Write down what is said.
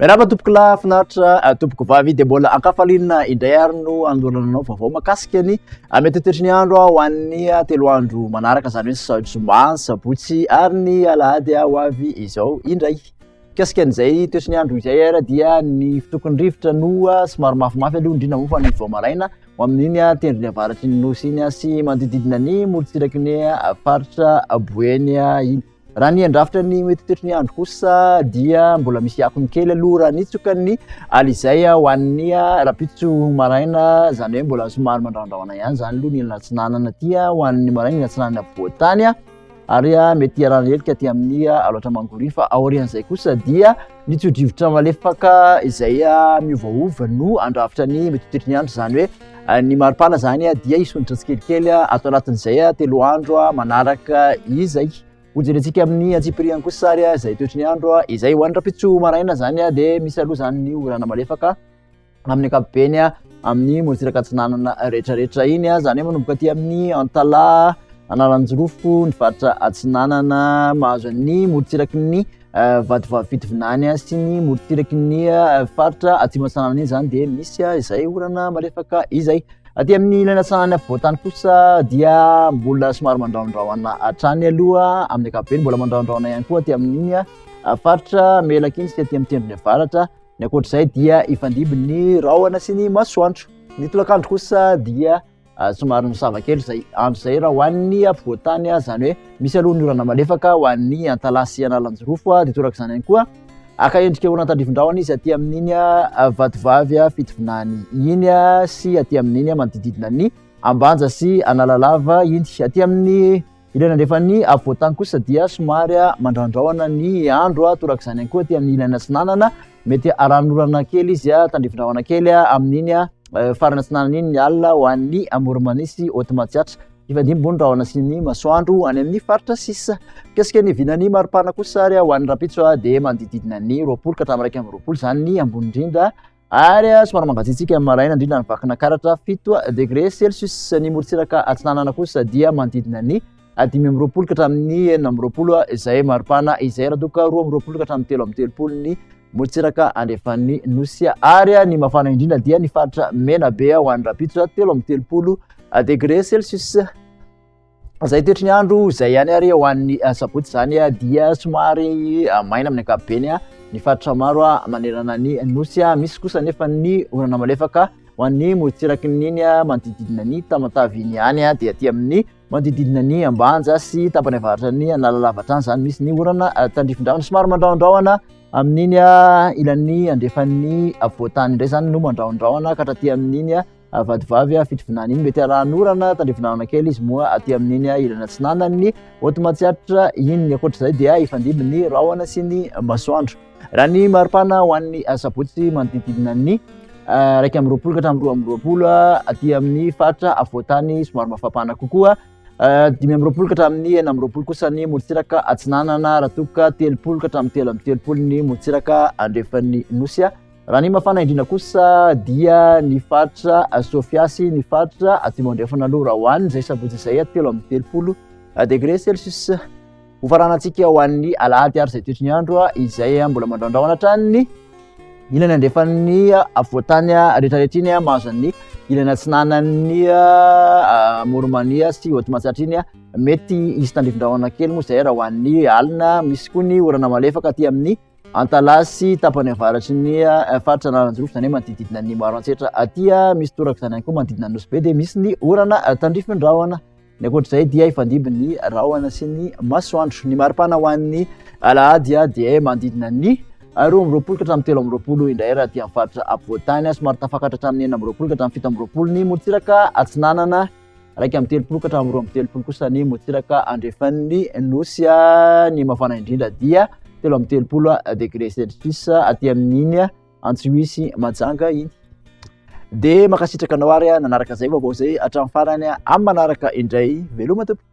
Merhaba tompoko lahy finaritra tompoko vavy dia mbola ankafalinina indray ary no andolananao vaovao makasika ny Meteo Toetry ny andro ho an'ny 3 andro manaraka izany hoe Zoma, sabotsy ary ny alahady ho avy izao indray. Mikasika an'izay toetry ny andro izay ara dia ny fitokony rivotra no somary mafimafy aloha indrindra moa fa ny vao maraina ho amin'iny tendrony avaratry ny nosy iny sy manodididina ny morotsiraky ny faritra Boeny iny. Raha ny andrafitra ny Meteo Toetry ny andro kosa dia mbola misy akony kely aloha raha nitsokany alizay ho an'ny rapitso maraina izany hoe mbola somary mandraondraona ihany zany aloha ny latsinanana aty ho an'ny maraina latsinanana voatany ary mety arahana helika aty amin'ny aloatra mangoriny fa aorian'izay kosa dia ny tsodrivotra malefaka izay miovaova no andrafitra ny Meteo Toetry ny andro zany hoe ny maripana zany dia isonitra tsikelikely ato anatin'izay 3 andro manaraka izay. Hojerentsika amin'ny antsipiriany kosa sary izay toetry ny andro izay ho an'ny rapitso maraina zany dia misy aloha zany ny orana malefaka amin'ny ankapobeny amin'ny morotsiraka atsinanana rehetrarehetra iny zany hoe manomboka aty amin'ny Antala, Analanjirofo, ny faritra atsinanana mahazo ny morotsiraky ny vadivavy Fifaliana sy ny morotsiraky ny faritra atsimatsanana iny zany dia misy izay orana malefaka izay. Aty amin'ny ilana atsinanana voatany kosa dia mbola somary mandraondraona hatrany aloha amin'ny ankapobeny mbola mandraondraona ihany koa aty amin'iny faritra melaka iny sy aty amin'ny tendrony avaratra. Ny ankoatr'izay dia ifandimby ny rahona sy ny masoandro. Ny tolakandro kosa dia somary misava kely izay andro izay raha ho an'ny voatany zany hoe misy aloha ny orana malefaka ho an'ny Antala sy Analanjirofo dia toraka izany ihany koa aka endrika horonantandrivindraona izy aty amin'iny vadivavy Fifaliana iny sy aty amin'iny manodididina ny Ambanja sy Analalava iny. Aty amin'ny ilana andrefan'ny voatany kosa dia somary mandraondraona ny andro toraka izany ihany koa aty amin'ny ilana atsinanana mety aranorana kely izy tandrivindraona kely amin'iny farana atsinanana iny ny alina ho an'ny Amoromanisy Otimatsiatra. Ifandimby ny rahona sy ny masoandro any amin'ny faritra sisa. Mikasika ny vinan'ny maripana kosa sary ho an'ny rapitso dia manodididina ny 20 ka hatramin'ny 20 zany ny ambony indrindra ary somary mangatsiatsika amin'ny maraina indrindra ny vakina karatra 7 degré Celsius. Ny morotsiraka atsinanana kosa dia manodidina ny 5 ka hatramin'ny 4 izay maripana izay raha doka 2 ka hatramin'ny 3 ny morotsiraka andrefan'ny nosy ary ny mafana indrindra dia ny faritra menabe ho an'ny rapitso 3 degré Celsius. Izay toetry ny andro izay ihany ary ho an'ny sabotsy zany dia somary maina amin'ny ankapobeny ny faritra maro manerana ny nosy misy kosa nefa ny orana malefaka ho an'ny morotsiraky niny manodididina ny Tamatavy iny ihany dia aty amin'ny manodididina ny Ambanja sy tapany avaratra ny Analalava hatrany zany misy ny orana tandrifindraona somary mandraondraona amin'iny ilan'ny andrefan'ny voatany indray zany no mandraondraona ka hatraty amin'iny vadivavy Fifaliana iny mety aranorana tandrivindraona kely izy moa aty amin'iny ilana atsinanany Otimatsiatra iny. Ny ankoatr'izay dia ifandimby ny rahona sy ny masoandro. Raha ny maripana ho an'ny sabotsy manodididina ny 1 amby 20 ka hatramin'ny 2 amby 20 aty amin'ny faritra voatany somary mafapana kokoa 5 amby 20 ka hatramin'ny 4 amby 20 kosa ny morotsiraka atsinanana raha toka 3 ka hatramin'ny 3 amby 30 ny morotsiraka andrefan'ny nosy. Raha ny mafana indrindra kosa dia ny faritra Sofia sy ny faritra atsimo andrefana aloha raha ho an'ny izay sabotsy izay 3 amby 30 degré Celsius. Ho faranantsika ho an'ny alahady ary izay toetry ny andro izay mbola mandraondraona hatrany ilana andrefan'ny voatany rehetrarehetra iny mahazo ny ilana atsinanany Amoromania sy Otimatsiatra iny mety isy tandrivindraona kely moa izay raha ho an'ny alina. Misy koa ny orana malefaka aty amin'ny Antala sy tapany avaratry ny faritra Analanjirofo zany hoe manodididina ny Maroantsetra aty misy toraka izany ihany koa manodidina ny Nosy be dia misy ny orana tandrifindraona. Ny ankoatr'izay dia ifandimby ny rahona sy ny masoandro. Ny maripana ho an'ny alahady dia manodidina ny 2 amby 20 ka hatramin'ny 3 amby 20 indray raha aty amin'ny faritra voatany somary tafakatra hatramin'ny 4 amby 20 ka hatramin'ny 7 amby 20 ny morotsiraka atsinanana 1 amby 30 ka hatramin'ny 2 amby 30 kosa ny morotsiraka andrefan'ny nosy. Ny mafana indrindra dia 3 amby 30 degré Celsius aty amin'iny Antsimisy Majanga iny. Dia makasitraka anao ary nanaraka izay vaovao izay hatramin'ny farany amin'ny manaraka indray veloma tompoko.